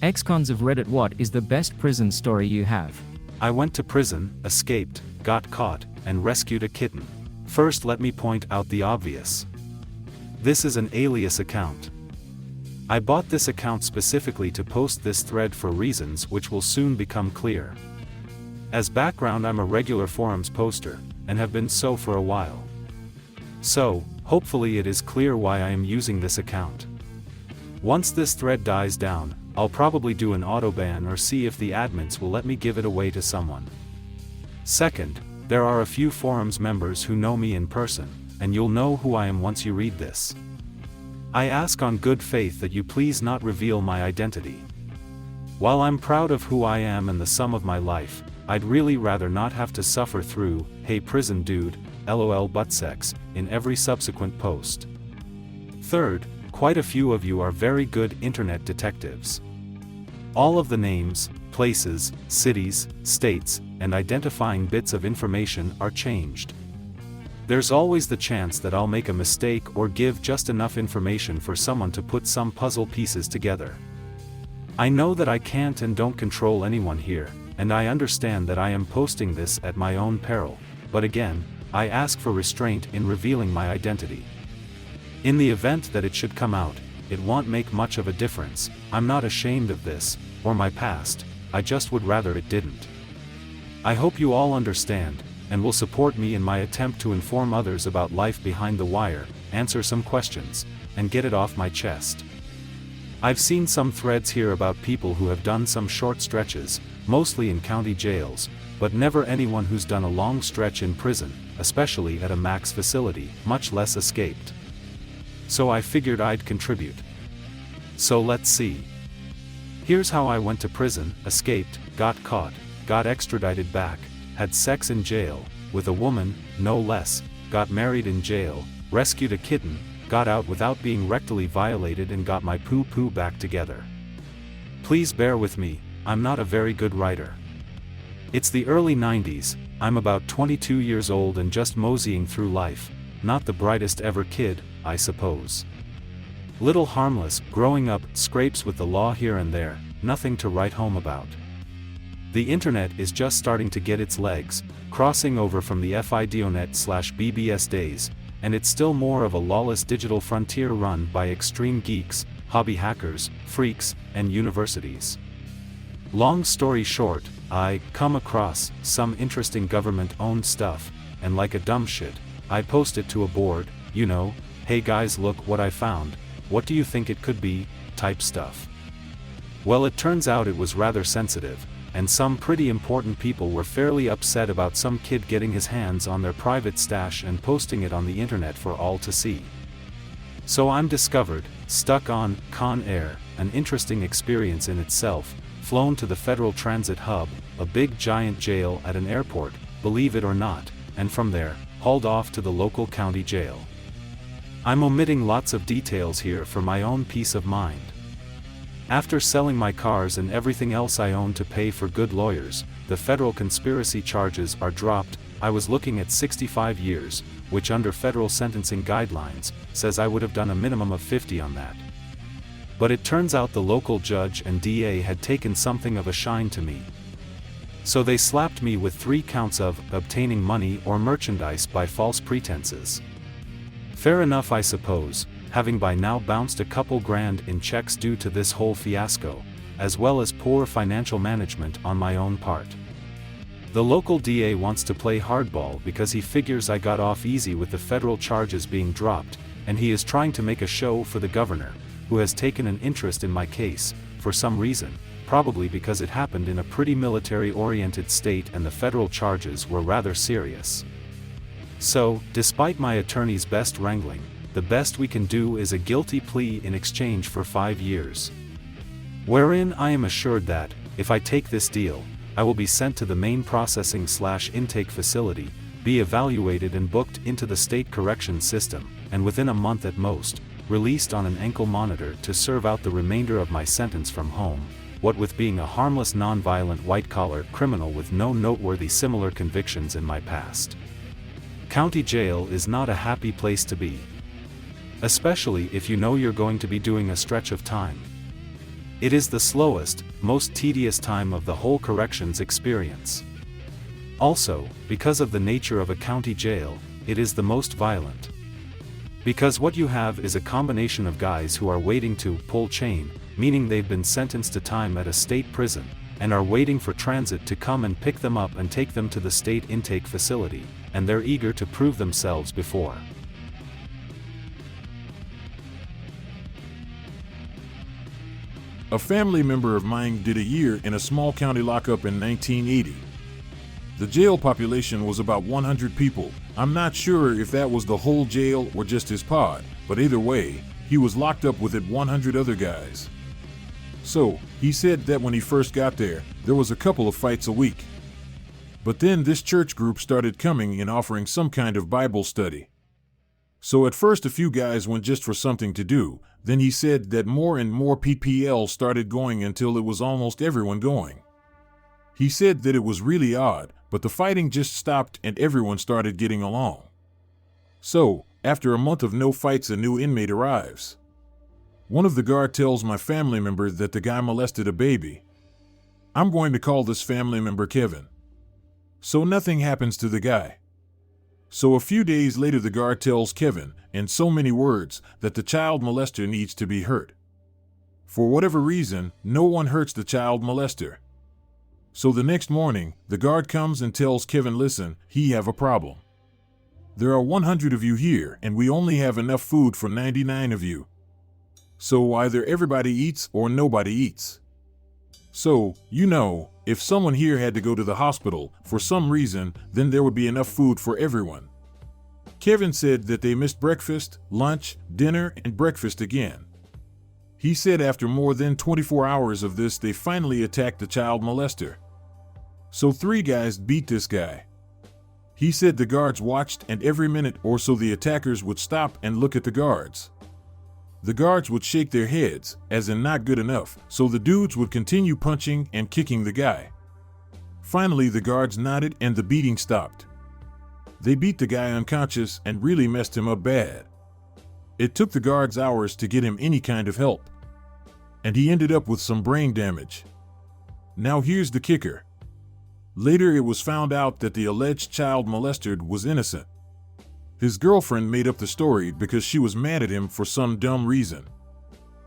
Ex-cons of Reddit, what is the best prison story you have? I went to prison, escaped, got caught, and rescued a kitten. First, let me point out the obvious. This is an alias account. I bought this account specifically to post this thread for reasons which will soon become clear. As background, I'm a regular forums poster, and have been so for a while. So, hopefully it is clear why I am using this account. Once this thread dies down, I'll probably do an autoban or see if the admins will let me give it away to someone. Second, there are a few forums members who know me in person, and you'll know who I am once you read this. I ask on good faith that you please not reveal my identity. While I'm proud of who I am and the sum of my life, I'd really rather not have to suffer through, "Hey prison dude, LOL buttsex," in every subsequent post. Third, quite a few of you are very good internet detectives. All of the names, places, cities, states, and identifying bits of information are changed. There's always the chance that I'll make a mistake or give just enough information for someone to put some puzzle pieces together. I know that I can't and don't control anyone here, and I understand that I am posting this at my own peril, but again, I ask for restraint in revealing my identity. In the event that it should come out, it won't make much of a difference. I'm not ashamed of this, or my past, I just would rather it didn't. I hope you all understand, and will support me in my attempt to inform others about life behind the wire, answer some questions, and get it off my chest. I've seen some threads here about people who have done some short stretches, mostly in county jails, but never anyone who's done a long stretch in prison, especially at a max facility, much less escaped. So I figured I'd contribute. So let's see. Here's how I went to prison, escaped, got caught, got extradited back, had sex in jail, with a woman, no less, got married in jail, rescued a kitten, got out without being rectally violated, and got my poo-poo back together. Please bear with me, I'm not a very good writer. It's the early 90s, I'm about 22 years old and just moseying through life, not the brightest ever kid, I suppose. Little harmless, growing up, scrapes with the law here and there, nothing to write home about. The internet is just starting to get its legs, crossing over from the FIDONet/BBS days, and it's still more of a lawless digital frontier run by extreme geeks, hobby hackers, freaks, and universities. Long story short, I come across some interesting government-owned stuff, and like a dumb shit, I post it to a board, you know, "Hey guys, look what I found, what do you think it could be?" type stuff. Well, it turns out it was rather sensitive, and some pretty important people were fairly upset about some kid getting his hands on their private stash and posting it on the internet for all to see. So I'm discovered, stuck on Con Air, an interesting experience in itself, flown to the Federal Transit Hub, a big giant jail at an airport, believe it or not, and from there, hauled off to the local county jail. I'm omitting lots of details here for my own peace of mind. After selling my cars and everything else I own to pay for good lawyers, the federal conspiracy charges are dropped. I was looking at 65 years, which under federal sentencing guidelines, says I would have done a minimum of 50 on that. But it turns out the local judge and DA had taken something of a shine to me. So they slapped me with 3 counts of obtaining money or merchandise by false pretenses. Fair enough, I suppose, having by now bounced a couple grand in checks due to this whole fiasco, as well as poor financial management on my own part. The local DA wants to play hardball because he figures I got off easy with the federal charges being dropped, and he is trying to make a show for the governor, who has taken an interest in my case, for some reason, probably because it happened in a pretty military-oriented state and the federal charges were rather serious. So, despite my attorney's best wrangling, the best we can do is a guilty plea in exchange for 5 years. Wherein I am assured that, if I take this deal, I will be sent to the main processing/intake facility, be evaluated and booked into the state correction system, and within a month at most, released on an ankle monitor to serve out the remainder of my sentence from home, what with being a harmless non-violent white-collar criminal with no noteworthy similar convictions in my past. County jail is not a happy place to be. Especially if you know you're going to be doing a stretch of time. It is the slowest, most tedious time of the whole corrections experience. Also, because of the nature of a county jail, it is the most violent. Because what you have is a combination of guys who are waiting to pull chain, meaning they've been sentenced to time at a state prison, and are waiting for transit to come and pick them up and take them to the state intake facility, and they're eager to prove themselves before. A family member of mine did a year in a small county lockup in 1980. The jail population was about 100 people. I'm not sure if that was the whole jail or just his pod, but either way, he was locked up with 100 other guys. So, he said that when he first got there was a couple of fights a week. But then this church group started coming and offering some kind of Bible study. So at first a few guys went just for something to do, then he said that more and more PPL started going until it was almost everyone going. He said that it was really odd, but the fighting just stopped and everyone started getting along. So, after a month of no fights, a new inmate arrives. One of the guard tells my family member that the guy molested a baby. I'm going to call this family member Kevin. So nothing happens to the guy. So a few days later the guard tells Kevin, in so many words, that the child molester needs to be hurt. For whatever reason, no one hurts the child molester. So the next morning, the guard comes and tells Kevin, listen, he have a problem. There are 100 of you here and we only have enough food for 99 of you. So either everybody eats or nobody eats. So, if someone here had to go to the hospital for some reason, then there would be enough food for everyone. Kevin said that they missed breakfast, lunch, dinner, and breakfast again. He said after more than 24 hours of this, they finally attacked the child molester. So 3 guys beat this guy. He said the guards watched and every minute or so the attackers would stop and look at the guards. The guards would shake their heads, as in not good enough, so the dudes would continue punching and kicking the guy. Finally, the guards nodded and the beating stopped. They beat the guy unconscious and really messed him up bad. It took the guards hours to get him any kind of help. And he ended up with some brain damage. Now here's the kicker. Later it was found out that the alleged child molester was innocent. His girlfriend made up the story because she was mad at him for some dumb reason.